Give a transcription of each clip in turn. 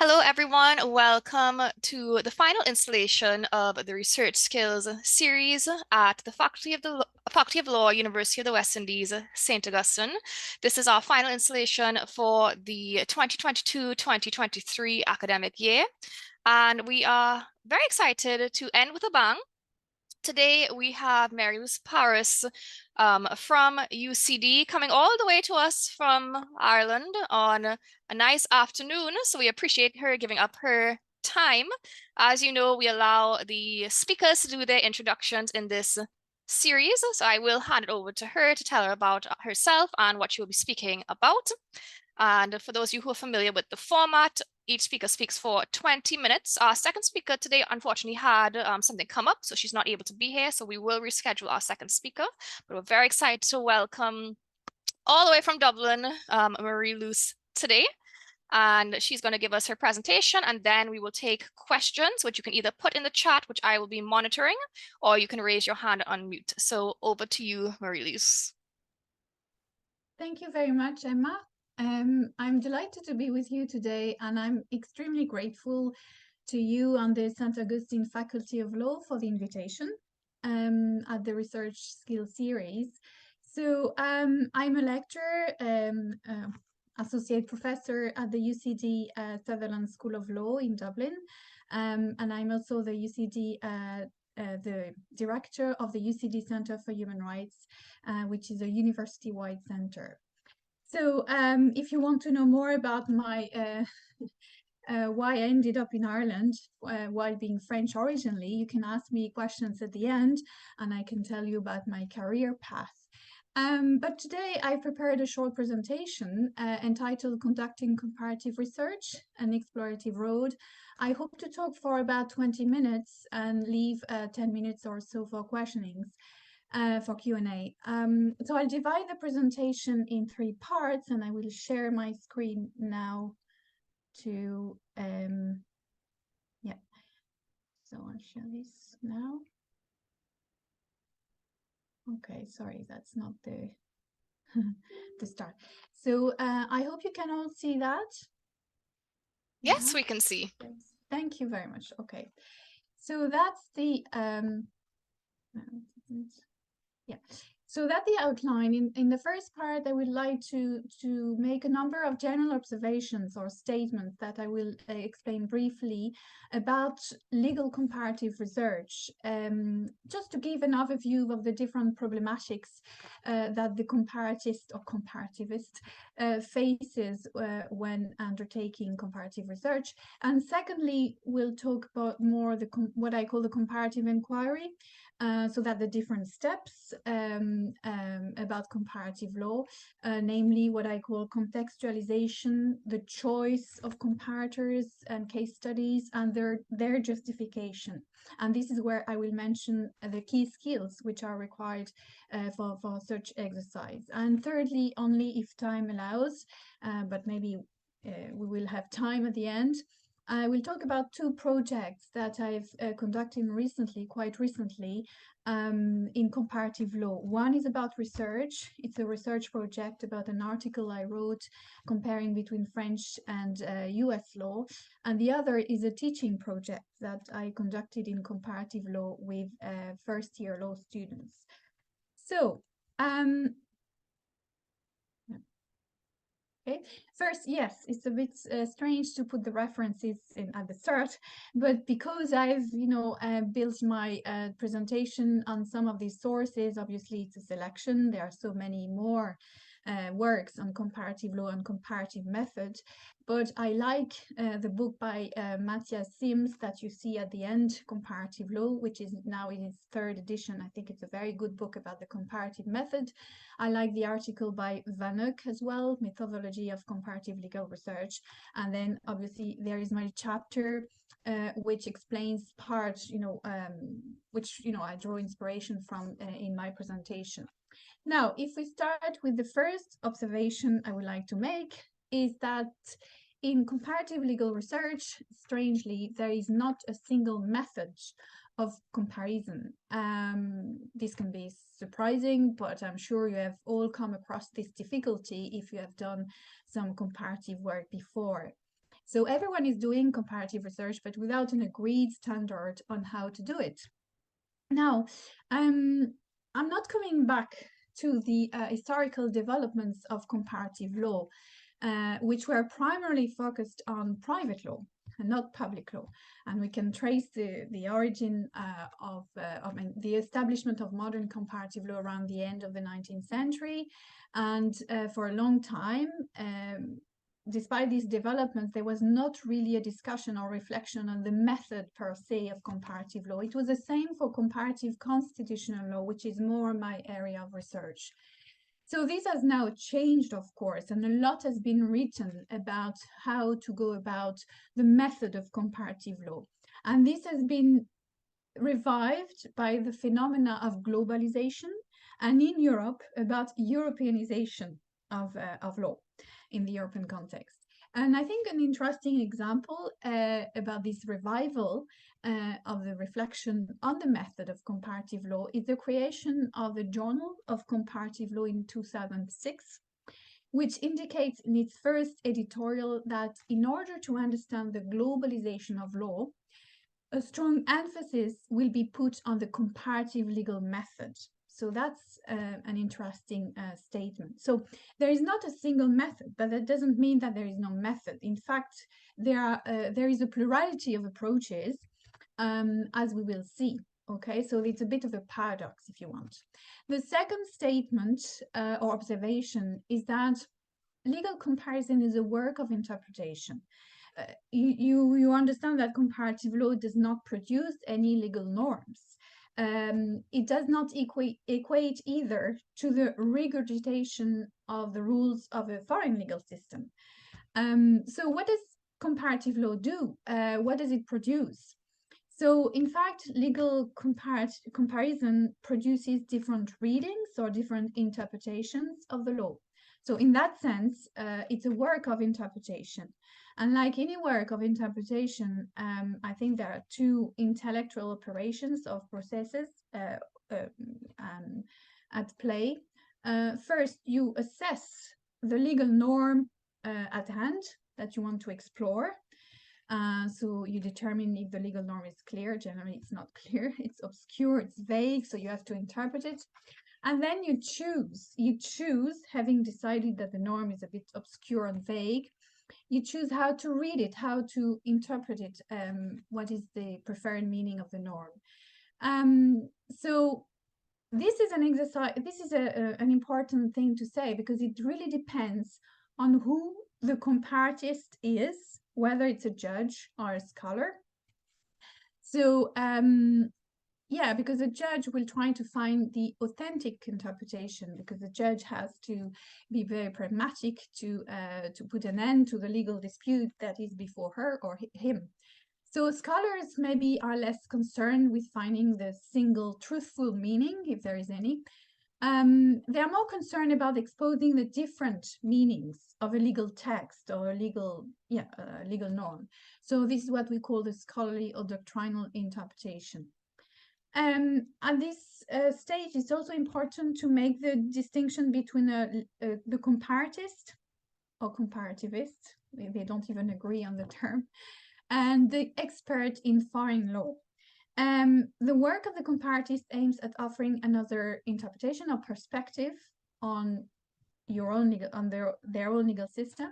Hello, everyone. Welcome to the final installation of the Research Skills series at the Faculty of Law, University of the West Indies, St. Augustine. This is our final installation for the 2022-2023 academic year, and we are very excited to end with a bang. Today we have Marie-Luce Paris from UCD coming all the way to us from Ireland on a nice afternoon. So we appreciate her giving up her time. As you know, we allow the speakers to do their introductions in this series. So I will hand it over to her to tell her about herself and what she will be speaking about. And for those of you who are familiar with the format, each speaker speaks for 20 minutes. Our second speaker today, unfortunately, had something come up, so she's not able to be here. So we will reschedule our second speaker. But we're very excited to welcome all the way from Dublin, Marie-Luce today. And she's going to give us her presentation, and then we will take questions, which you can either put in the chat, which I will be monitoring, or you can raise your hand and unmute. So over to you, Marie-Luce. Thank you very much, Emma. I'm delighted to be with you today, and I'm extremely grateful to you and the St. Augustine Faculty of Law for the invitation at the Research Skills Series. So I'm a lecturer, associate professor at the UCD Sutherland School of Law in Dublin, and I'm also the UCD the director of the UCD Centre for Human Rights, which is a university-wide centre. So if you want to know more about my why I ended up in Ireland while being French originally, you can ask me questions at the end, and I can tell you about my career path. But today I prepared a short presentation entitled Conducting Comparative Research, an Explorative Road. I hope to talk for about 20 minutes and leave 10 minutes or so for questionings. For Q&A. So I'll divide the presentation in 3 parts, and I will share my screen now to, yeah. So I'll share this now. Okay, sorry, that's not the, the start. So I hope you can all see that. Yes, Yeah. we can see. Yes. Thank you very much. Okay. So that's the, yeah. So that's the outline. In the first part, I would like to make a number of general observations or statements that I will explain briefly about legal comparative research, just to give an overview of the different problematics that the comparatist or comparativist faces when undertaking comparative research. And secondly, we'll talk about more what I call the comparative inquiry, so that the different steps about comparative law, namely what I call contextualization, the choice of comparators and case studies, and their justification. And this is where I will mention the key skills which are required for such exercise. And thirdly, only if time allows, but maybe we will have time at the end, I will talk about 2 projects that I've conducted quite recently, in comparative law. One is about research. It's a research project about an article I wrote comparing between French and US law. And the other is a teaching project that I conducted in comparative law with first-year law students. So, okay. First, yes, it's a bit strange to put the references in at the start, but because I've, built my presentation on some of these sources, obviously it's a selection. There are so many more works on comparative law and comparative method, but I like the book by Matthias Sims that you see at the end, Comparative Law, which is now in its 3rd edition. I think it's a very good book about the comparative method. I like the article by Van Uck as well, Methodology of Comparative Legal Research. And then obviously there is my chapter which explains parts, which, I draw inspiration from in my presentation. Now, if we start with the first observation I would like to make, is that in comparative legal research, strangely, there is not a single method of comparison. This can be surprising, but I'm sure you have all come across this difficulty if you have done some comparative work before. So everyone is doing comparative research, but without an agreed standard on how to do it. Now, I'm not coming back to the historical developments of comparative law, which were primarily focused on private law and not public law. And we can trace the origin of the establishment of modern comparative law around the end of the 19th century. And for a long time, despite these developments, there was not really a discussion or reflection on the method per se of comparative law. It was the same for comparative constitutional law, which is more my area of research. So this has now changed, of course, and a lot has been written about how to go about the method of comparative law. And this has been revived by the phenomena of globalization, and in Europe about Europeanization of law in the European context. And I think an interesting example about this revival of the reflection on the method of comparative law is the creation of the Journal of Comparative Law in 2006, which indicates in its first editorial that in order to understand the globalization of law, a strong emphasis will be put on the comparative legal method. So that's an interesting statement. So there is not a single method, but that doesn't mean that there is no method. In fact, there is a plurality of approaches, as we will see. Okay, so it's a bit of a paradox, if you want. The second statement or observation is that legal comparison is a work of interpretation. You understand that comparative law does not produce any legal norms. It does not equate either to the regurgitation of the rules of a foreign legal system. So what does comparative law do? What does it produce? So in fact, legal comparison produces different readings or different interpretations of the law. So in that sense, it's a work of interpretation. And like any work of interpretation, I think there are two intellectual operations of processes at play. First, you assess the legal norm at hand that you want to explore. So you determine if the legal norm is clear. Generally, it's not clear, it's obscure, it's vague, so you have to interpret it. And then you choose, having decided that the norm is a bit obscure and vague, you choose how to read it, how to interpret it, what is the preferred meaning of the norm. So this is an exercise, this is an important thing to say, because it really depends on who the comparatist is, whether it's a judge or a scholar. So yeah, because the judge will try to find the authentic interpretation, because the judge has to be very pragmatic to put an end to the legal dispute that is before her or him. So scholars maybe are less concerned with finding the single truthful meaning, if there is any. They are more concerned about exposing the different meanings of a legal text or a legal norm. So this is what we call the scholarly or doctrinal interpretation. At this stage, it's also important to make the distinction between the comparatist or comparativist, they don't even agree on the term, and the expert in foreign law. The work of the comparatist aims at offering another interpretation or perspective on their own legal system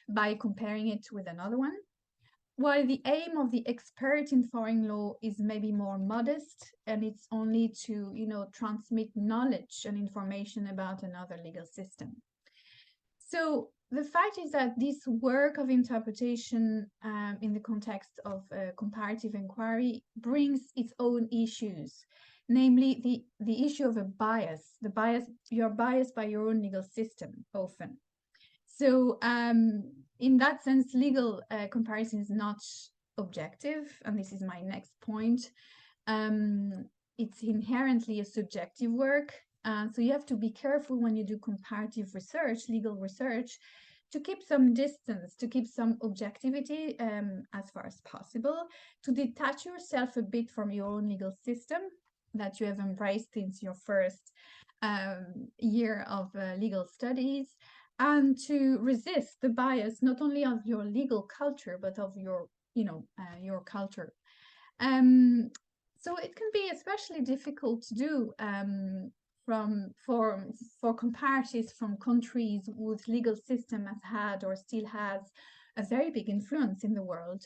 by comparing it with another one, while the aim of the expert in foreign law is maybe more modest, and it's only to, transmit knowledge and information about another legal system. So the fact is that this work of interpretation in the context of comparative inquiry brings its own issues, namely the issue of a bias. You're biased by your own legal system often. So in that sense, legal comparison is not objective, and this is my next point. It's inherently a subjective work. So you have to be careful when you do comparative research, legal research, to keep some distance, to keep some objectivity as far as possible, to detach yourself a bit from your own legal system that you have embraced since your first year of legal studies, and to resist the bias not only of your legal culture but of your, your culture. Um, so it can be especially difficult to do for comparatives from countries whose legal system has had or still has a very big influence in the world.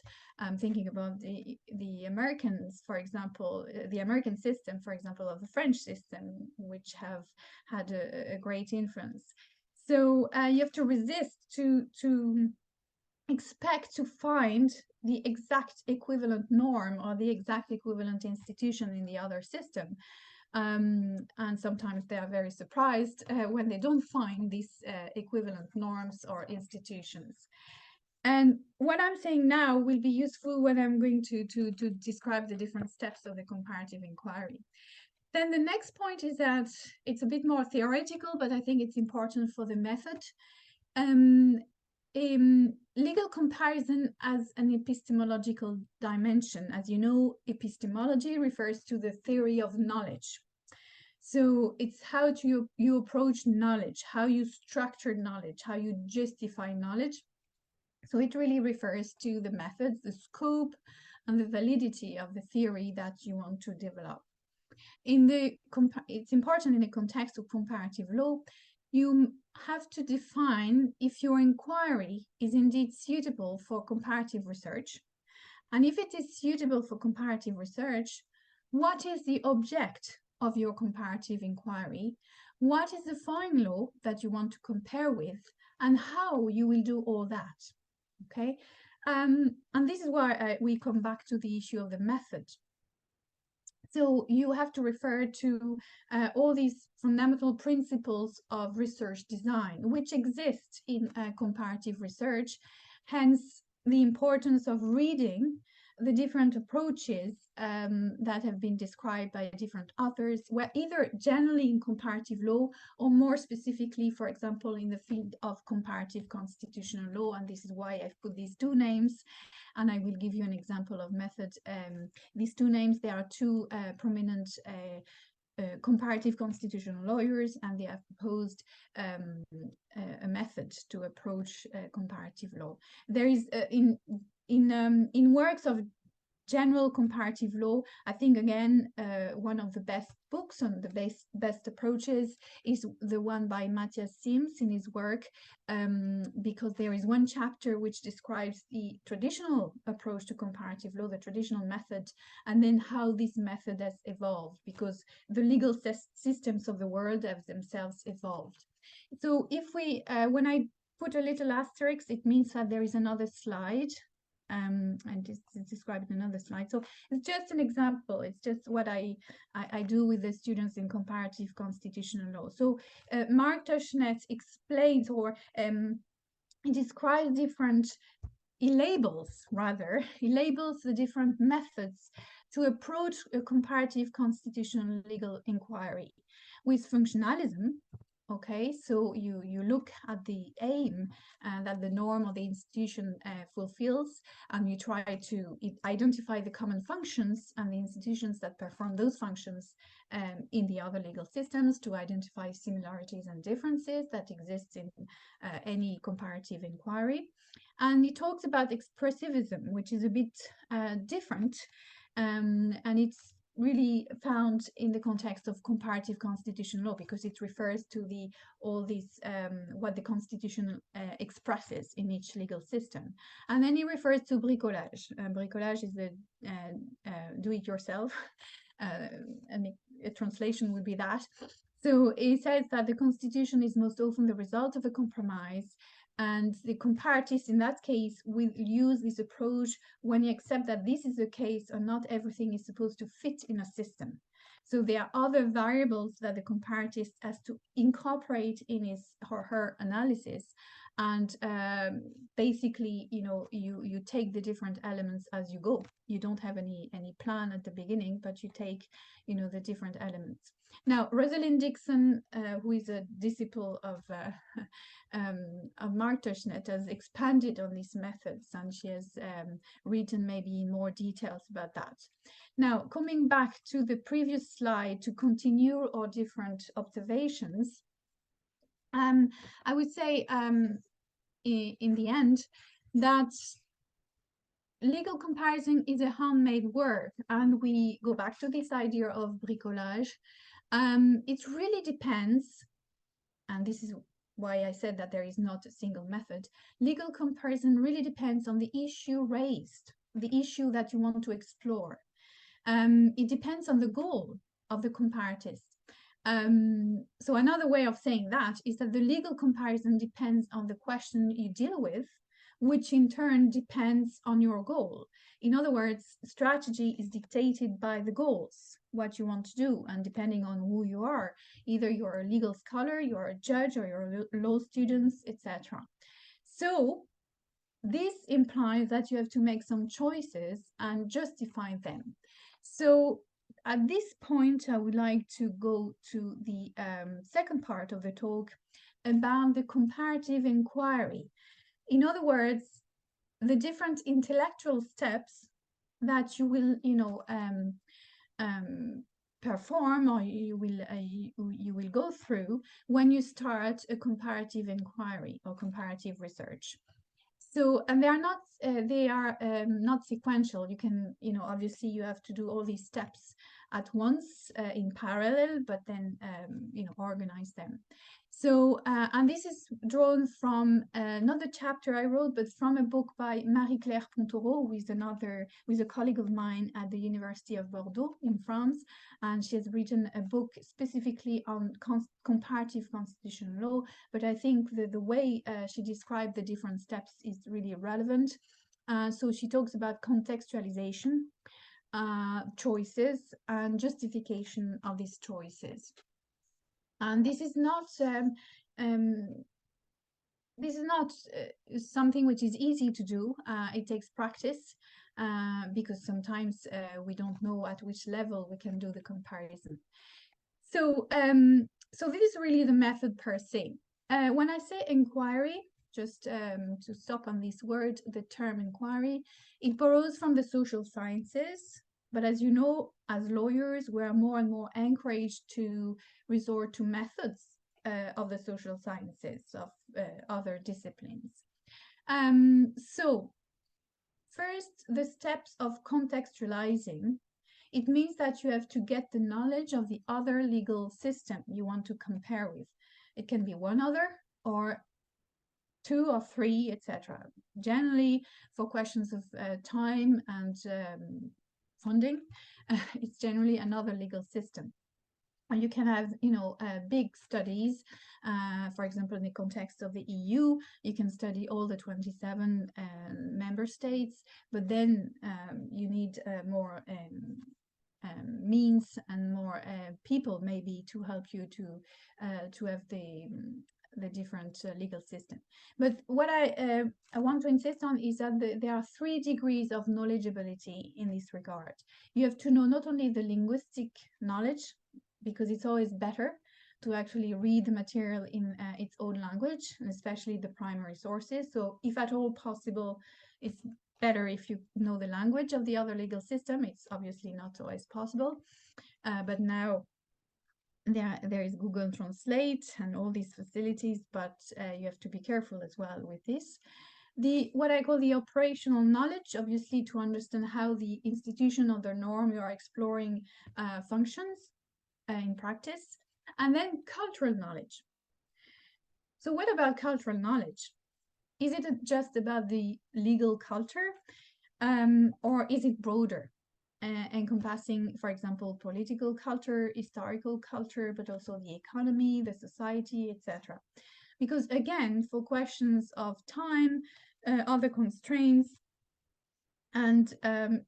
Thinking about the Americans, for example, the American system, for example, of the French system, which have had a great influence. So you have to resist to expect to find the exact equivalent norm or the exact equivalent institution in the other system. And sometimes they are very surprised when they don't find these equivalent norms or institutions. And what I'm saying now will be useful when I'm going to describe the different steps of the comparative inquiry. Then the next point is that it's a bit more theoretical, but I think it's important for the method. Um, Legal comparison as an epistemological dimension. As you know, epistemology refers to the theory of knowledge. So it's how you approach knowledge, how you structure knowledge, how you justify knowledge. So it really refers to the methods, the scope, and the validity of the theory that you want to develop. It's important in the context of comparative law, you have to define if your inquiry is indeed suitable for comparative research. And if it is suitable for comparative research, what is the object of your comparative inquiry? What is the foreign law that you want to compare with? And how you will do all that? Okay. And this is why we come back to the issue of the method. So you have to refer to all these fundamental principles of research design, which exist in comparative research, hence the importance of reading the different approaches that have been described by different authors, where either generally in comparative law or more specifically, for example, in the field of comparative constitutional law. And this is why I've put these two names. And I will give you an example of method. These two names, they are two prominent comparative constitutional lawyers, and they have proposed a method to approach comparative law. There is in works of general comparative law, I think again one of the best books on the best approaches is the one by Matthias Sims in his work, because there is one chapter which describes the traditional approach to comparative law, the traditional method, and then how this method has evolved, because the legal systems of the world have themselves evolved. So if we, when I put a little asterisk, it means that there is another slide. And this is described in another slide. So it's just an example. It's just what I do with the students in comparative constitutional law. So Mark Tushnet explains, or he describes different, he labels the different methods to approach a comparative constitutional legal inquiry with functionalism. Okay, so you look at the aim that the norm or the institution fulfills, and you try to identify the common functions and the institutions that perform those functions in the other legal systems, to identify similarities and differences that exist in any comparative inquiry. And he talks about expressivism, which is a bit different, and it's really found in the context of comparative constitutional law, because it refers to all these what the constitution expresses in each legal system. And then he refers to bricolage. Bricolage is the do-it-yourself. And a translation would be that. So he says that the constitution is most often the result of a compromise, and the comparatists in that case will use this approach when you accept that this is the case and not everything is supposed to fit in a system. So there are other variables that the comparatist has to incorporate in his or her analysis. And basically, you take the different elements as you go. You don't have any plan at the beginning, but you take, the different elements. Now, Rosalind Dixon, who is a disciple of Mark Tushnet, has expanded on these methods, and she has written maybe in more details about that. Now, coming back to the previous slide to continue our different observations, I would say in the end that legal comparison is a handmade work, and we go back to this idea of bricolage. It really depends, and this is why I said that there is not a single method. Legal comparison really depends on the issue raised, the issue that you want to explore. It depends on the goal of the comparatist. So another way of saying that is that the legal comparison depends on the question you deal with, which in turn depends on your goal. In other words, strategy is dictated by the goals, what you want to do, and depending on who you are, either you're a legal scholar, you're a judge, or you're a law student, etc. So this implies that you have to make some choices and justify them. So at this point, I would like to go to the second part of the talk about the comparative inquiry. In other words, the different intellectual steps that you will, perform, or you will go through when you start a comparative inquiry or comparative research. So, and they are not sequential. You can, obviously you have to do all these steps at once in parallel, but then, organize them. So, and this is drawn from not the chapter I wrote, but from a book by Marie-Claire Pontoreau, who is a colleague of mine at the University of Bordeaux in France. And she has written a book specifically on comparative constitutional law. But I think the way she described the different steps is really relevant. So she talks about contextualization, choices, and justification of these choices. And this is not something which is easy to do. It takes practice because sometimes we don't know at which level we can do the comparison. So, so this is really the method per se. When I say inquiry, just to stop on this word, the term inquiry, it borrows from the social sciences. But as you know, as lawyers, we are more and more encouraged to resort to methods of the social sciences, of other disciplines. So first, the steps of contextualizing. It means that you have to get the knowledge of the other legal system you want to compare with. It can be one other or two or three, etc. Generally, for questions of time and funding, it's generally another legal system. And you can have, big studies. For example, in the context of the EU, you can study all the 27 member states, but then you need more means and more people maybe to help you to have the different legal system. But what I want to insist on is that there are 3 degrees of knowledgeability in this regard. You have to know not only the linguistic knowledge, because it's always better to actually read the material in its own language, and especially the primary sources. So if at all possible, it's better if you know the language of the other legal system. It's obviously not always possible, but now there is Google Translate and all these facilities, but you have to be careful as well with this. What I call the operational knowledge, obviously to understand how the institution or the norm you are exploring functions in practice, and then cultural knowledge. So what about cultural knowledge? Is it just about the legal culture, or is it broader? Encompassing, for example, political culture, historical culture, but also the economy, the society, etc. Because again, for questions of time, other constraints, and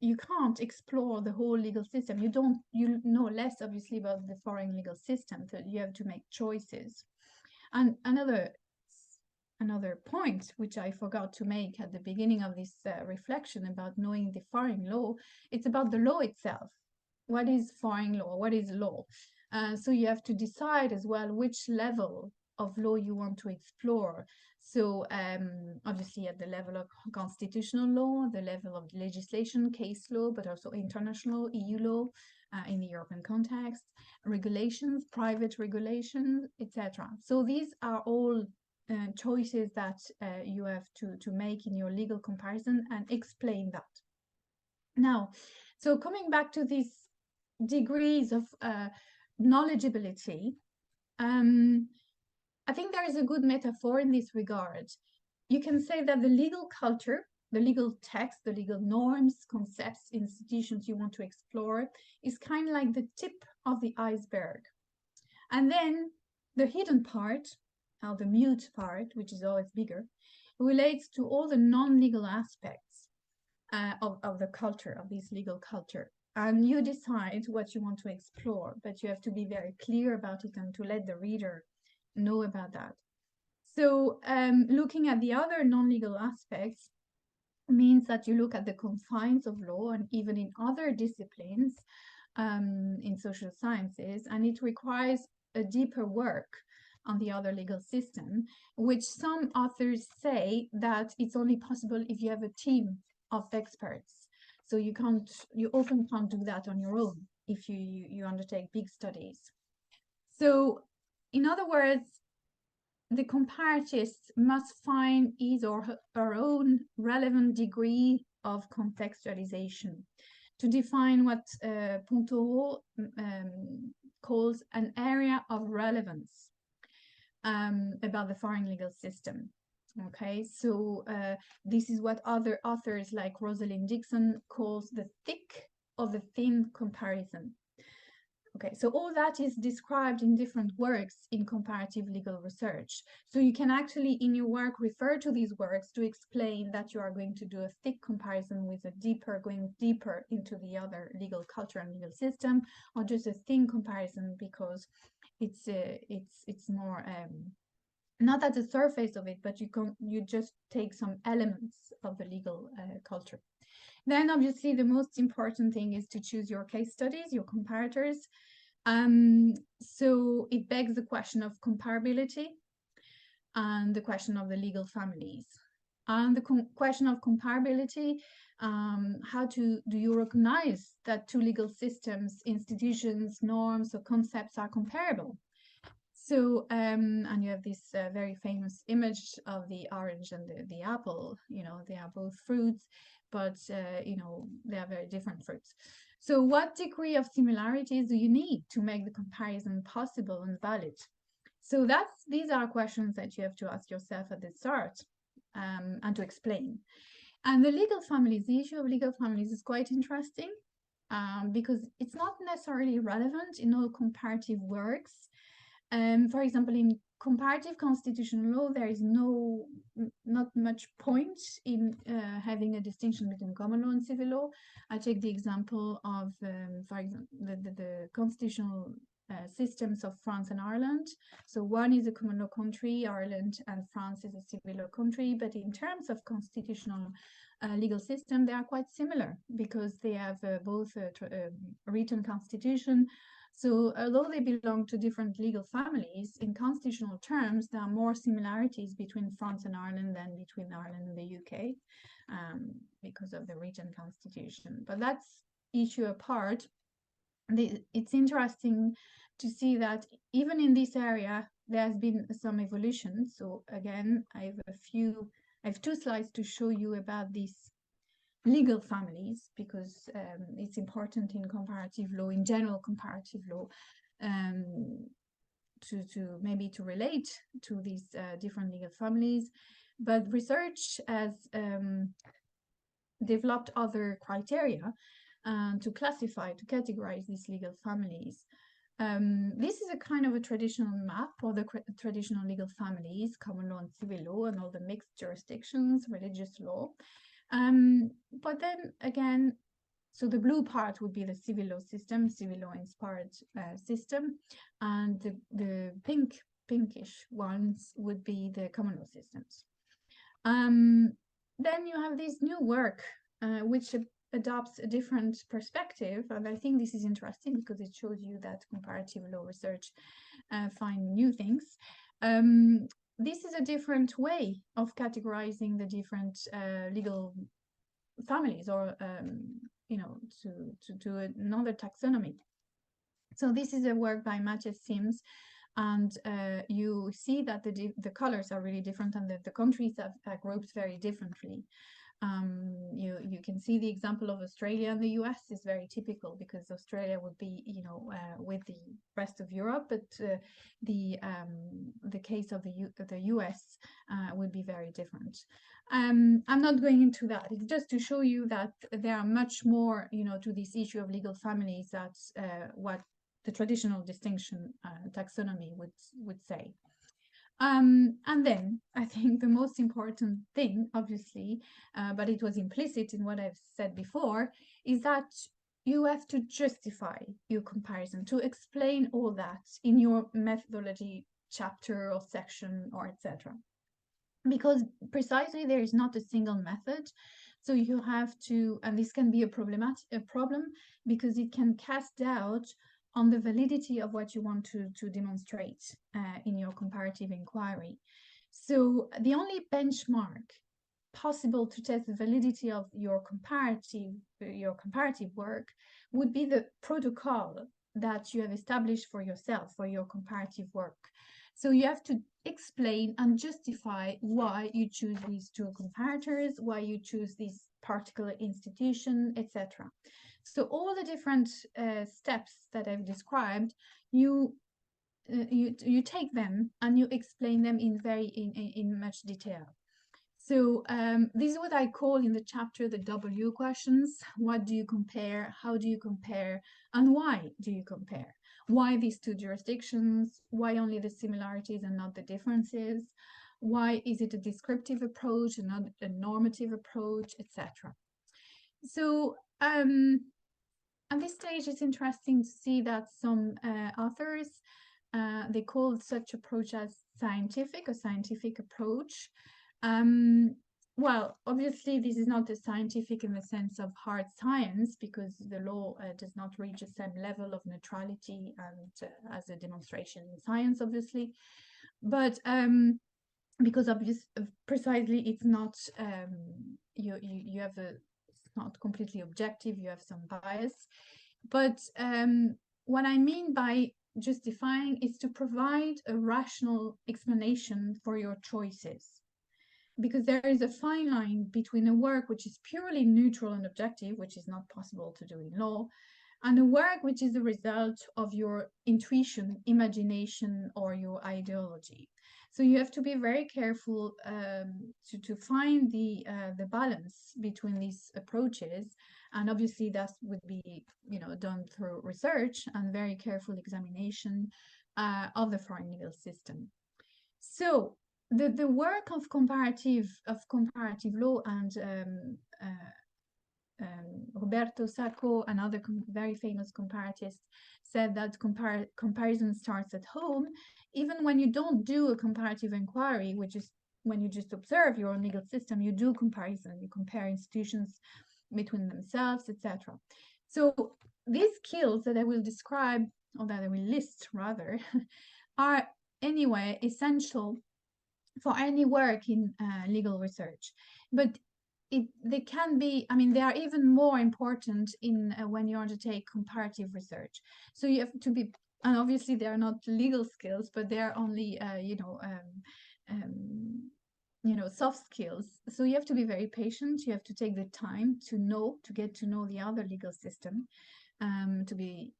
you can't explore the whole legal system. You know less, obviously, about the foreign legal system, so you have to make choices. And another another point, which I forgot to make at the beginning of this reflection about knowing the foreign law. It's about the law itself. What is foreign law? What is law? So you have to decide as well which level of law you want to explore. So obviously at the level of constitutional law, the level of legislation, case law, but also international EU law in the European context, regulations, private regulations, etc. So these are all choices that you have to make in your legal comparison and explain that. Now, so coming back to these degrees of knowledgeability, I think there is a good metaphor in this regard. You can say that the legal culture, the legal text, the legal norms, concepts, institutions you want to explore is kind of like the tip of the iceberg. And then the hidden part, or the mute part, which is always bigger, relates to all the non-legal aspects of the culture, of this legal culture. And you decide what you want to explore, but you have to be very clear about it and to let the reader know about that. So looking at the other non-legal aspects means that you look at the confines of law and even in other disciplines in social sciences, and it requires a deeper work on the other legal system, which some authors say that it's only possible if you have a team of experts. So you often can't do that on your own if you undertake big studies. So in other words, the comparatist must find his or her own relevant degree of contextualization to define what Pontoro calls an area of relevance about the foreign legal system. Okay, so this is what other authors like Rosalind Dixon calls the thick or the thin comparison. Okay, so all that is described in different works in comparative legal research. So you can actually, in your work, refer to these works to explain that you are going to do a thick comparison with going deeper into the other legal culture and legal system, or just a thin comparison because it's more not at the surface of it, but you just take some elements of the legal culture. Then obviously the most important thing is to choose your case studies, your comparators. So it begs the question of comparability and the question of the legal families. And the question of comparability, how do you recognize that two legal systems, institutions, norms, or concepts are comparable? So, and you have this very famous image of the orange and the apple. You know, they are both fruits, but, you know, they are very different fruits. So what degree of similarities do you need to make the comparison possible and valid? So these are questions that you have to ask yourself at the start and to explain. And the issue of legal families is quite interesting because it's not necessarily relevant in all comparative works. For example, in comparative constitutional law, there is not much point in having a distinction between common law and civil law. I take the example of, for example, the constitutional systems of France and Ireland. So one is a common law country, Ireland, and France is a civil law country. But in terms of constitutional legal system, they are quite similar because they have both a written constitution. So although they belong to different legal families, in constitutional terms, there are more similarities between France and Ireland than between Ireland and the UK because of the written constitution. But that's issue apart. It's interesting to see that even in this area, there has been some evolution. So again, I have two slides to show you about these legal families because it's important in comparative law, in general comparative law, to maybe to relate to these different legal families. But research has developed other criteria to classify, to categorize these legal families. This is a kind of a traditional map for the traditional legal families, common law and civil law, and all the mixed jurisdictions, religious law. But then again, so the blue part would be the civil law system, civil law inspired system, and the pink pinkish ones would be the common law systems. Then you have this new work, which adopts a different perspective. And I think this is interesting because it shows you that comparative law research find new things. This is a different way of categorizing the different legal families, or to another taxonomy. So this is a work by Matthias Sims, and you see that the colors are really different, and the countries are grouped very differently. You can see the example of Australia and the US is very typical, because Australia would be, with the rest of Europe, but the case of the US would be very different. I'm not going into that. It's just to show you that there are much more, to this issue of legal families. That's what the traditional distinction taxonomy would say. And then I think the most important thing, obviously, but it was implicit in what I've said before, is that you have to justify your comparison, to explain all that in your methodology chapter or section or etc. Because precisely there is not a single method. So you have to, and this can be a problem, because it can cast doubt on the validity of what you want to demonstrate in your comparative inquiry. So the only benchmark possible to test the validity of your comparative work would be the protocol that you have established for yourself for your comparative work. So you have to explain and justify why you choose these two comparators, why you choose this particular institution, etc. So all the different steps that I've described, you take them and you explain them in much detail. So this is what I call in the chapter the W questions. What do you compare? How do you compare? And why do you compare? Why these two jurisdictions? Why only the similarities and not the differences? Why is it a descriptive approach and not a normative approach, etc.? So at this stage, it's interesting to see that some authors, they call such approach as a scientific approach. Well, obviously, this is not a scientific in the sense of hard science, because the law does not reach the same level of neutrality and as a demonstration in science, obviously. But because precisely it's not, you have it's not completely objective, you have some bias. But what I mean by justifying is to provide a rational explanation for your choices. Because there is a fine line between a work which is purely neutral and objective, which is not possible to do in law, and a work which is the result of your intuition, imagination, or your ideology. So you have to be very careful to find the balance between these approaches, and obviously that would be done through research and very careful examination of the foreign legal system. So the work of comparative law, and Roberto Sacco, another very famous comparatist, said that comparison starts at home. Even when you don't do a comparative inquiry, which is when you just observe your own legal system, you do comparison. You compare institutions between themselves, etc. So these skills that I will describe, or that I will list rather, are anyway essential for any work in legal research. But they can be, they are even more important in when you undertake comparative research. So you have to be, and obviously they are not legal skills, but they are only soft skills. So you have to be very patient. You have to take the time to get to know the other legal system. To be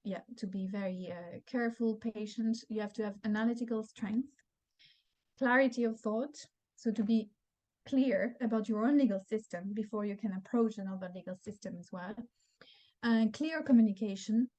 very careful, patient. You have to have analytical strength, clarity of thought, so to be clear about your own legal system before you can approach another legal system as well. Clear communication,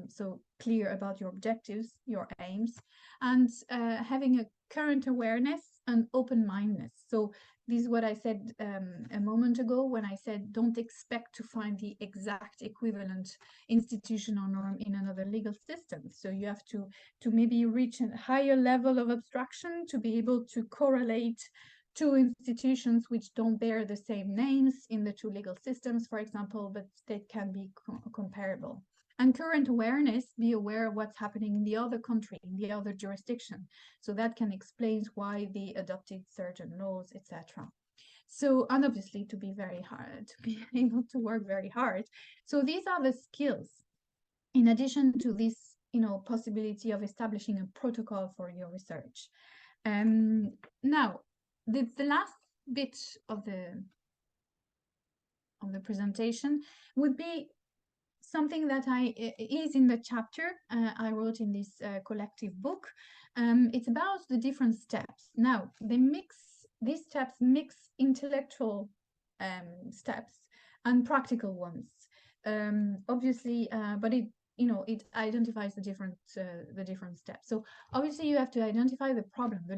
so clear about your objectives, your aims, and having a current awareness and open-mindedness. So this is what I said a moment ago when I said don't expect to find the exact equivalent institution or norm in another legal system. So you have to maybe reach a higher level of abstraction to be able to correlate two institutions which don't bear the same names in the two legal systems, for example, but they can be comparable. And current awareness, be aware of what's happening in the other country, in the other jurisdiction. So that can explain why they adopted certain laws, etc. So, and obviously to be very hard, to be able to work very hard. So these are the skills, in addition to this, possibility of establishing a protocol for your research. Now, the last bit of the presentation would be something that is in the chapter I wrote in this collective book. It's about the different steps. Now, these steps mix intellectual steps and practical ones. Obviously, but it identifies the different steps. So obviously you have to identify the problem, the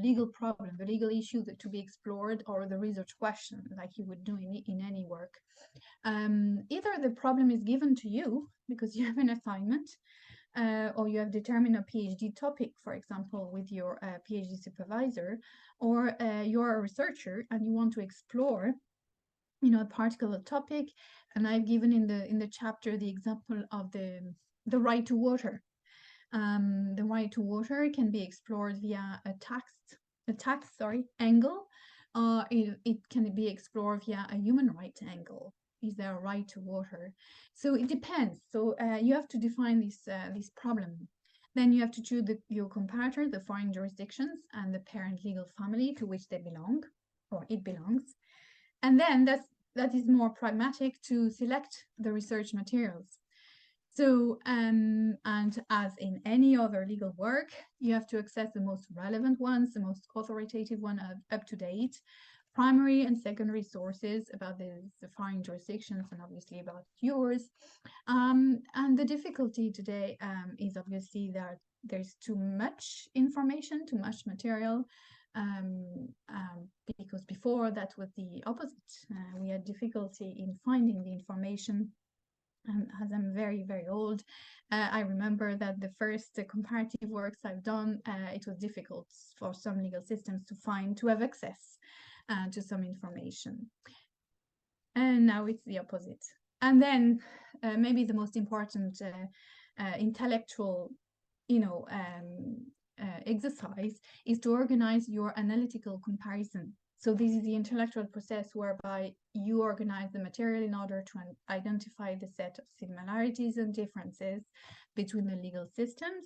legal issue to be explored, or the research question, like you would do in any work. Either the problem is given to you because you have an assignment, or you have determined a PhD topic, for example, with your PhD supervisor, or you're a researcher and you want to explore a particular topic. And I've given in the chapter the example of the right to water. The right to water can be explored via a tax angle, or it can be explored via a human rights angle. Is there a right to water? So it depends. So you have to define this problem. Then you have to choose your comparator, the foreign jurisdictions, and the parent legal family to which they belong, or it belongs. And then that is more pragmatic to select the research materials. So, and as in any other legal work, you have to access the most relevant ones, the most authoritative one, up to date, primary and secondary sources about the foreign jurisdictions, and obviously about yours. And the difficulty today is obviously that there's too much information, too much material, because before that was the opposite. We had difficulty in finding the information. As I'm very, very old, I remember that the first comparative works I've done, it was difficult for some legal systems to have access to some information. And now it's the opposite. And then maybe the most important intellectual, exercise is to organize your analytical comparison. So this is the intellectual process whereby you organize the material in order to identify the set of similarities and differences between the legal systems.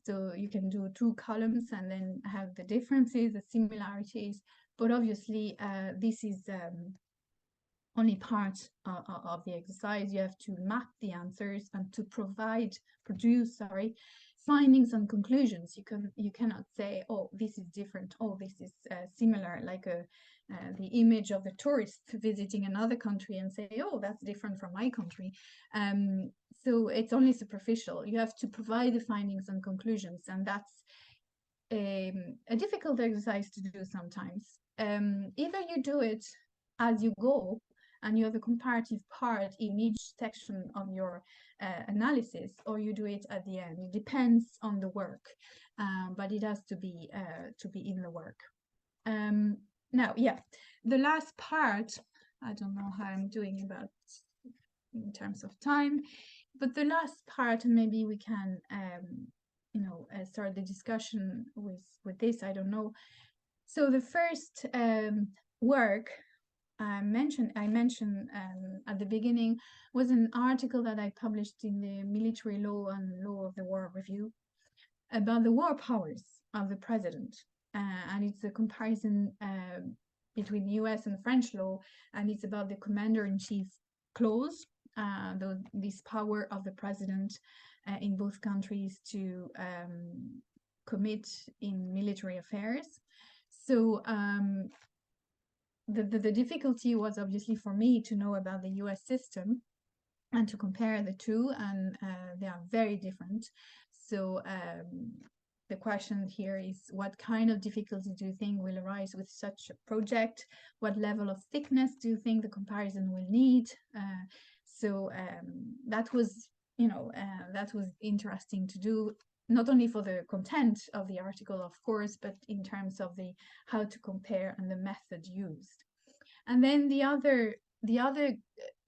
So you can do 2 columns and then have the differences, the similarities. But obviously, this is only part of the exercise. You have to map the answers and to produce findings and conclusions. You cannot say, oh, this is different, oh, this is similar, like the image of the tourist visiting another country and say, oh, that's different from my country. So it's only superficial. You have to provide the findings and conclusions, and that's a difficult exercise to do sometimes. Either you do it as you go, and you have a comparative part in each section of your analysis, or you do it at the end. It depends on the work, but it has to be in the work. Now, yeah, the last part, I don't know how I'm doing about in terms of time, but the last part, maybe we can, start the discussion with this. I don't know. So the first work I mentioned at the beginning was an article that I published in the Military Law and Law of the War Review about the war powers of the president. And it's a comparison between US and French law, and it's about the commander-in-chief clause, this power of the president in both countries to commit in military affairs. So the difficulty was obviously for me to know about the US system and to compare the two, and they are very different. So the question here is, what kind of difficulty do you think will arise with such a project? What level of thickness do you think the comparison will need? That was, that was interesting to do, not only for the content of the article, of course, but in terms of the how to compare and the method used. And then the other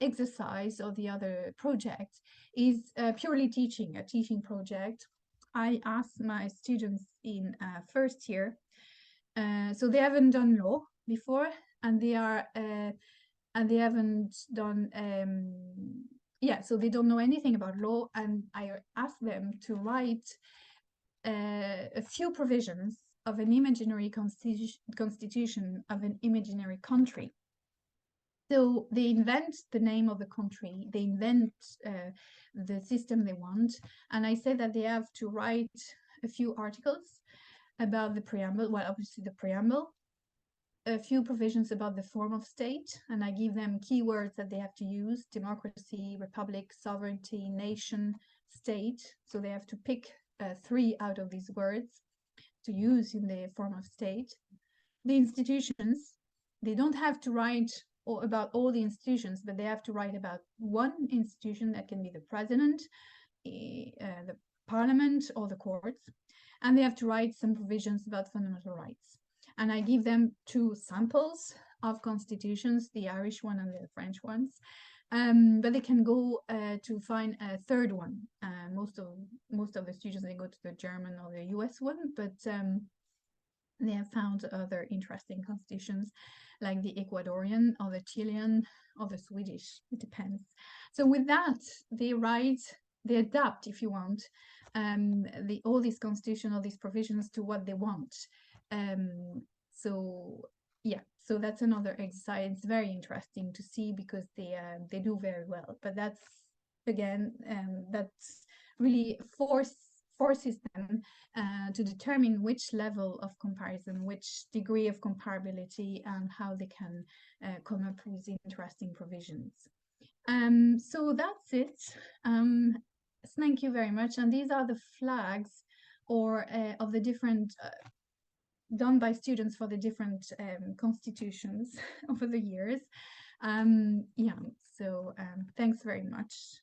exercise or the other project is purely teaching, a teaching project. I asked my students in first year, so they haven't done law before, and they haven't done so they don't know anything about law, and I asked them to write a few provisions of an imaginary constitution of an imaginary country. So they invent the name of the country, they invent the system they want, and I said that they have to write a few articles about the preamble, well, obviously the preamble, a few provisions about the form of state, and I give them keywords that they have to use: democracy, republic, sovereignty, nation, state. So they have to pick 3 out of these words to use in the form of state. The institutions, they don't have to write about all the institutions, but they have to write about one institution. That can be the president, the parliament, or the courts. And they have to write some provisions about fundamental rights. And I give them 2 samples of constitutions, the Irish one and the French ones. But they can go to find a third one. Most of the students, they go to the German or the US one, but they have found other interesting constitutions, like the Ecuadorian or the Chilean or the Swedish. It depends. So with that, they adapt, if you want, all these constitution, all these provisions to what they want. So that's another exercise. It's very interesting to see because they do very well. But that's, again, that's really forces them to determine which level of comparison, which degree of comparability, and how they can come up with interesting provisions. So that's it. Thank you very much. And these are the flags or of the different done by students for the different constitutions over the years. Thanks very much.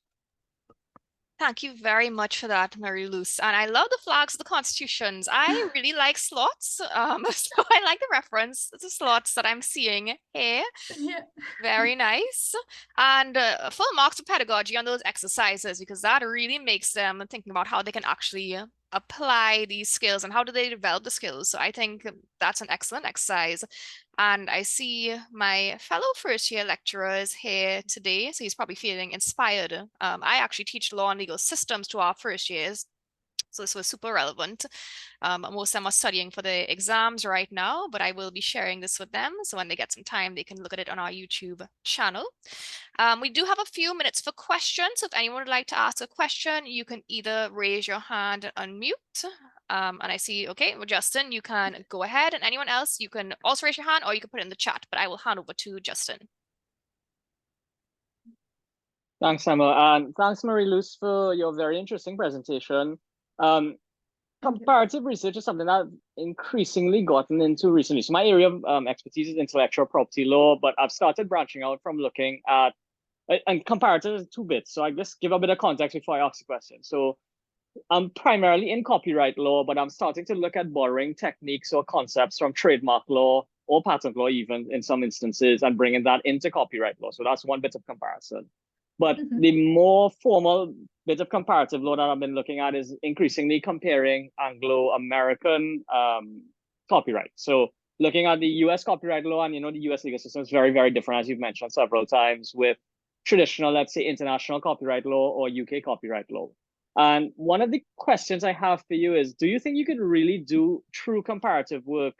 Thank you very much for that, Marie-Luce. And I love the flags of the constitutions. I really like slots. So I like the reference to slots that I'm seeing here. Yeah. Very nice. And full marks of pedagogy on those exercises, because that really makes them thinking about how they can actually apply these skills and how do they develop the skills. So I think that's an excellent exercise. And I see my fellow first year lecturer is here today, so he's probably feeling inspired. I actually teach law and legal systems to our first years, so this was super relevant. Most of them are studying for the exams right now, but I will be sharing this with them. So when they get some time, they can look at it on our YouTube channel. We do have a few minutes for questions. So if anyone would like to ask a question, you can either raise your hand and unmute. And I see, okay, well, Justin, you can go ahead. And anyone else, you can also raise your hand or you can put it in the chat, but I will hand over to Justin. Thanks, Emma. And thanks, Marie-Luce, for your very interesting presentation. Comparative research is something that I've increasingly gotten into recently. So my area of expertise is intellectual property law, but I've started branching out from looking at, and comparative is 2 bits. So I just give a bit of context before I ask the question. So I'm primarily in copyright law, but I'm starting to look at borrowing techniques or concepts from trademark law or patent law, even in some instances, and bringing that into copyright law. So that's one bit of comparison. But the more formal bit of comparative law that I've been looking at is increasingly comparing Anglo-American copyright. So looking at the US copyright law, and the US legal system is very, very different, as you've mentioned several times, with traditional, let's say, international copyright law or UK copyright law. And one of the questions I have for you is, do you think you could really do true comparative work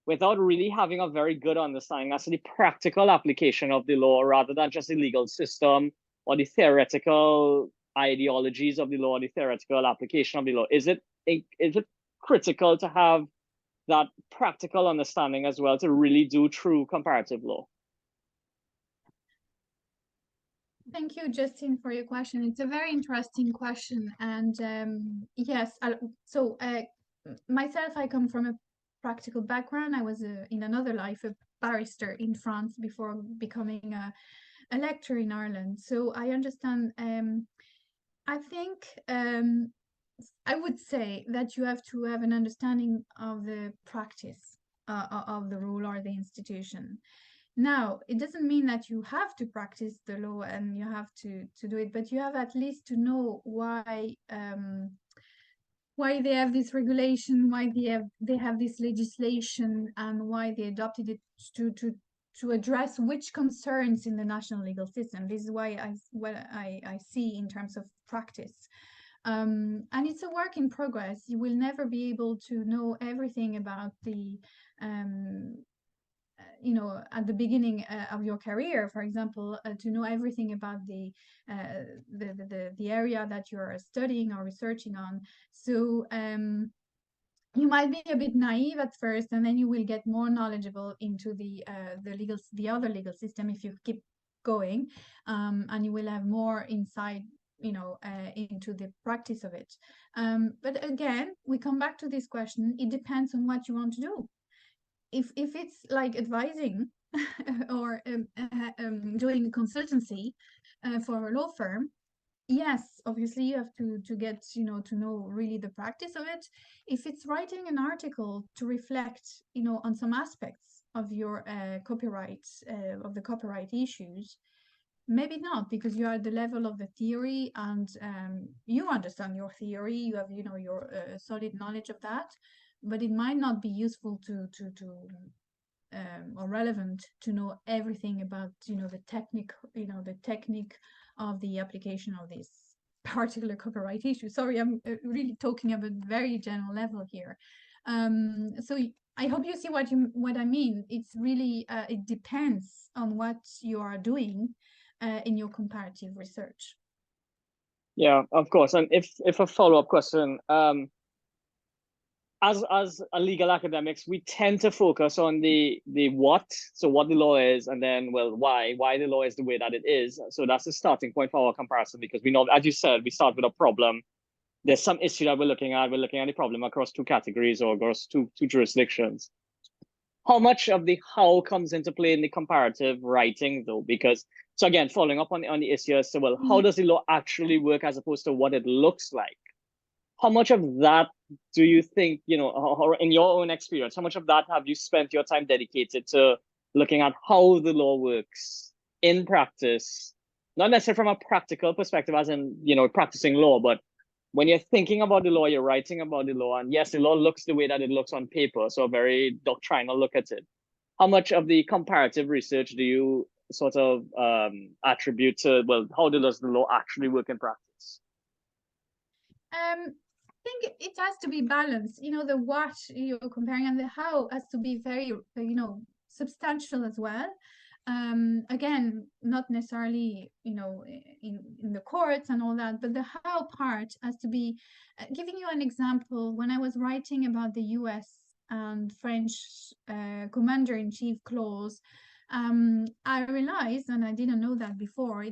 without really having a very good understanding as to the practical application of the law, rather than just the legal system or the theoretical ideologies of the law, or the theoretical application of the law? Is it critical to have that practical understanding as well to really do true comparative law? Thank you, Justin, for your question. It's a very interesting question. And yes, so myself, I come from a practical background. I was in another life a barrister in France before becoming a lecturer in Ireland. So I understand. I think I would say that you have to have an understanding of the practice of the rule or the institution. Now, it doesn't mean that you have to practice the law and you have to do it, but you have at least to know why they have this regulation, why they have this legislation, and why they adopted it to address which concerns in the national legal system. This is why I see in terms of practice. And it's a work in progress. You will never be able to know everything about the at the beginning of your career, for example, to know everything about the area that you're studying or researching on. So you might be a bit naive at first, and then you will get more knowledgeable into the other legal system if you keep going, and you will have more insight into the practice of it. But again, we come back to this question. It depends on what you want to do. If it's like advising or doing consultancy for a law firm, yes, obviously you have to get to know really the practice of it. If it's writing an article to reflect on some aspects of your copyright of the copyright issues, maybe not, because you are at the level of the theory, and you understand your theory, you have your solid knowledge of that, but it might not be useful to or relevant to know everything about the technique of the application of this particular copyright issue. Sorry, I'm really talking about very general level here. So I hope you see what I mean. It's really it depends on what you are doing in your comparative research. Yeah, of course. And if a follow-up question, as a legal academics, we tend to focus on the what, so what the law is, and then, well, why the law is the way that it is. So that's the starting point for our comparison, because we know, as you said, we start with a problem. There's some issue that we're looking at. We're looking at the problem across two categories or across two jurisdictions. How much of the how comes into play in the comparative writing, though? Because, so again, following up on the issue as to, well, how does the law actually work as opposed to what it looks like? How much of that do you think, or in your own experience, how much of that have you spent your time dedicated to looking at how the law works in practice? Not necessarily from a practical perspective, as in, practicing law, but when you're thinking about the law, you're writing about the law, and yes, the law looks the way that it looks on paper, so a very doctrinal look at it. How much of the comparative research do you sort of attribute to, well, how does the law actually work in practice? I think it has to be balanced. The what you're comparing and the how has to be very, substantial as well. Again, not necessarily, in the courts and all that, but the how part has to be. Giving you an example, when I was writing about the US and French commander-in-chief clause, I realized, and I didn't know that before,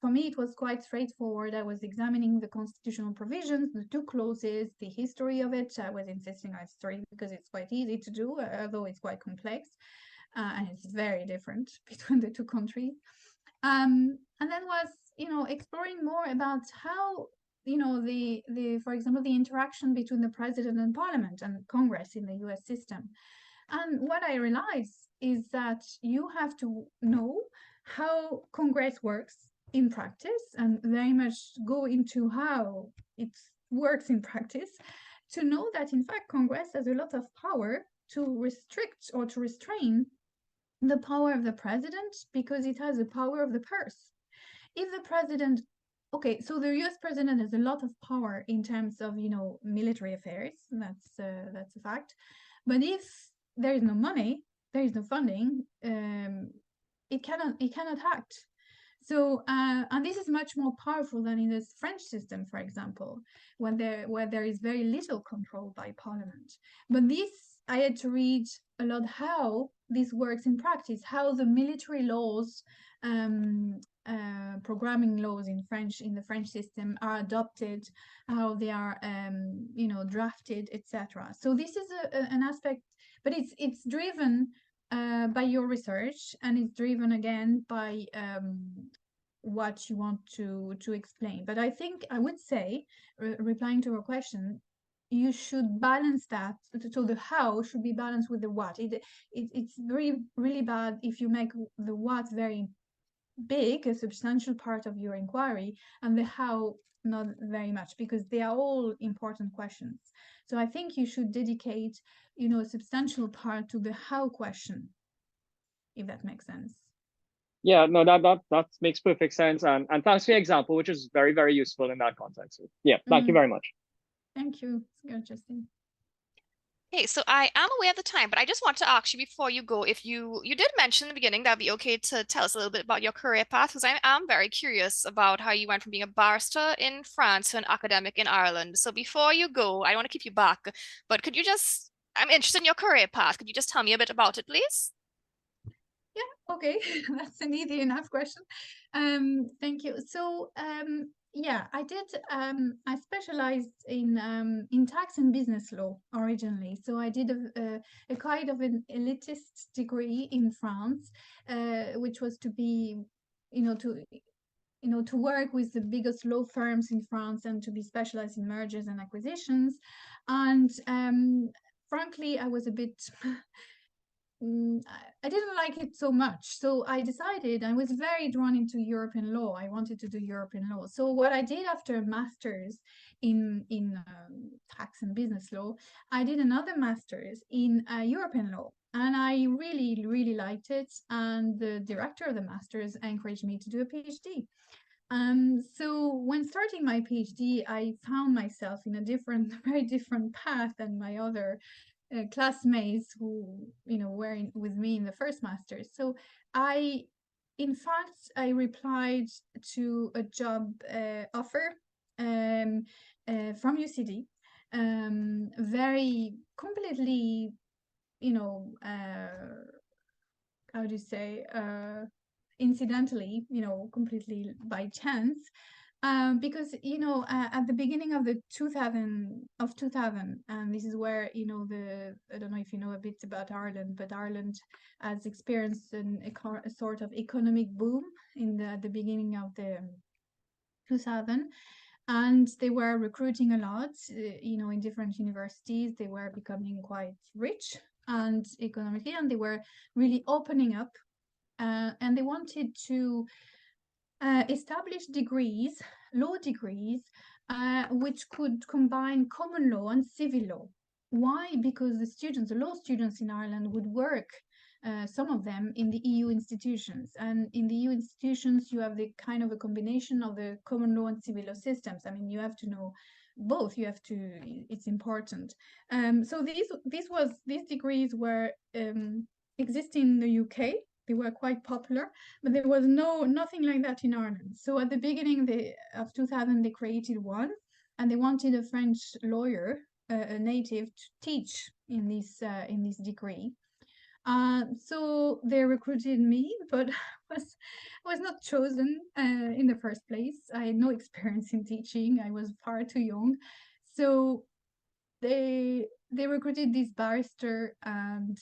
for me, it was quite straightforward. I was examining the constitutional provisions, the two clauses, the history of it. I was insisting on history because it's quite easy to do, although it's quite complex. And it's very different between the two countries. And then was, exploring more about how, for example, the interaction between the president and parliament and Congress in the US system. And what I realized is that you have to know how Congress works in practice and very much go into how it works in practice to know that, in fact, Congress has a lot of power to restrict or to restrain the power of the president because it has the power of the purse. If the president, okay, so the US president has a lot of power in terms of, military affairs. That's a fact. But if there is no money, there is no funding, it cannot act. So, and this is much more powerful than in the French system, for example, where there is very little control by parliament. But this, I had to read a lot how this works in practice, how the military laws programming laws in French, in the French system, are adopted, how they are, you know, drafted, etc. So this is an aspect, but it's driven by your research, and it's driven again by what you want to explain. But I think I would say, replying to your question, you should balance that. So the how should be balanced with the what. It's really bad if you make the what very big, a substantial part of your inquiry, and the how not very much, because they are all important questions. So I think you should dedicate, you know, a substantial part to the how question, if that makes sense. Yeah, no, that makes perfect sense. And thanks for your example, which is very, very useful in that context. So, yeah, thank you very much. Thank you. It's interesting. Okay, so I am aware of the time, but I just want to ask you before you go, if you did mention in the beginning, that'd be okay to tell us a little bit about your career path, because I am very curious about how you went from being a barrister in France to an academic in Ireland. So before you go, I don't want to keep you back, but could you just, I'm interested in your career path. Could you just tell me a bit about it, please? Yeah, okay. That's an easy enough question. Thank you. So yeah, I specialized in tax and business law originally. So I did a kind of an elitist degree in France, which was to be, you know, to work with the biggest law firms in France and to be specialized in mergers and acquisitions. And frankly, I was a bit I didn't like it so much. So I decided, I was very drawn into European law. I wanted to do European law. So what I did after a master's in tax and business law, I did another master's in European law. And I really, really liked it. And the director of the master's encouraged me to do a PhD. So when starting my PhD, I found myself in a different, very different path than my other classmates who, you know, were with me in the first master's. So in fact, I replied to a job offer from UCD, very completely, you know, how do you say, incidentally, you know, completely by chance. Because you know, at the beginning of the 2000, and this is where, you know, I don't know if you know a bit about Ireland, but Ireland has experienced a sort of economic boom at the beginning of the 2000, and they were recruiting a lot, you know, in different universities. They were becoming quite rich and economically, and they were really opening up, and they wanted to establish degrees, law degrees, which could combine common law and civil law. Why? Because the law students in Ireland would work, some of them, in the EU institutions. And in the EU institutions, you have the kind of a combination of the common law and civil law systems. I mean, you have to know both. It's important. So these degrees were existing in the UK. They were quite popular, but there was nothing like that in Ireland. So at the beginning of 2000, they created one, and they wanted a French lawyer, a native, to teach in this degree. So they recruited me, but was not chosen in the first place. I had no experience in teaching. I was far too young. So they recruited this barrister, and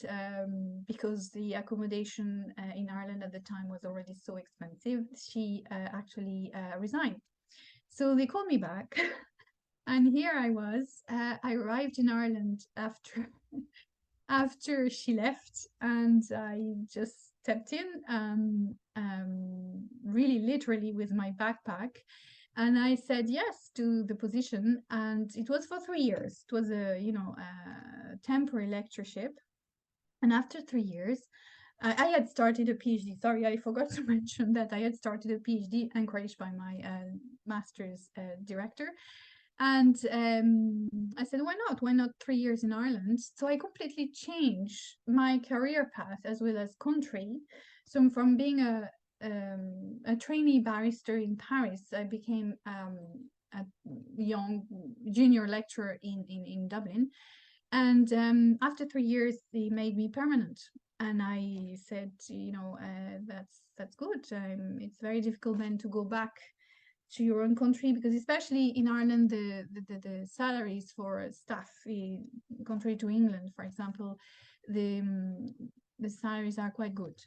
because the accommodation in Ireland at the time was already so expensive, she actually resigned. So they called me back, and here I was. I arrived in Ireland after she left, and I just stepped in, really literally with my backpack. And I said yes to the position, and it was for 3 years. It was a, you know, a temporary lectureship. And after 3 years, I had started a PhD. Sorry, I forgot to mention that I had started a PhD encouraged by my master's director. And I said, why not? Why not 3 years in Ireland? So I completely changed my career path as well as country. So from being a trainee barrister in Paris, I became a young junior lecturer in Dublin. And after 3 years, they made me permanent. And I said, you know, that's good. It's very difficult then to go back to your own country, because especially in Ireland, the salaries for staff, contrary to England, for example, the salaries are quite good.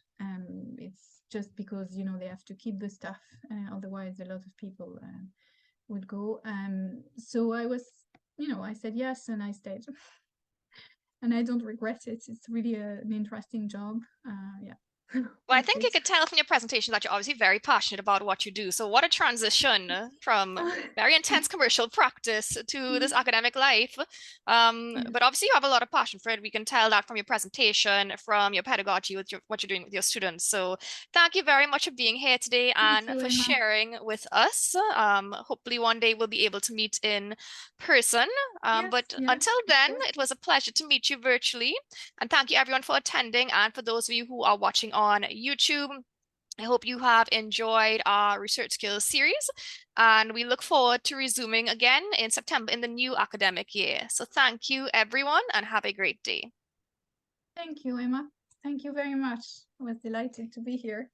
It's just because, you know, they have to keep the staff, otherwise a lot of people would go. So I was, you know, I said yes and I stayed. And I don't regret it. It's really an interesting job. Yeah. Well, I think you could tell from your presentation that you're obviously very passionate about what you do. So what a transition from very intense commercial practice to this academic life. But obviously you have a lot of passion for it. We can tell that from your presentation, from your pedagogy, with what you're doing with your students. So thank you very much for being here today and for sharing with us. Hopefully one day we'll be able to meet in person. But until then, it was a pleasure to meet you virtually. And thank you everyone for attending, and for those of you who are watching on YouTube. I hope you have enjoyed our research skills series, and we look forward to resuming again in September in the new academic year. So thank you everyone and have a great day. Thank you, Emma. Thank you very much. I was delighted to be here.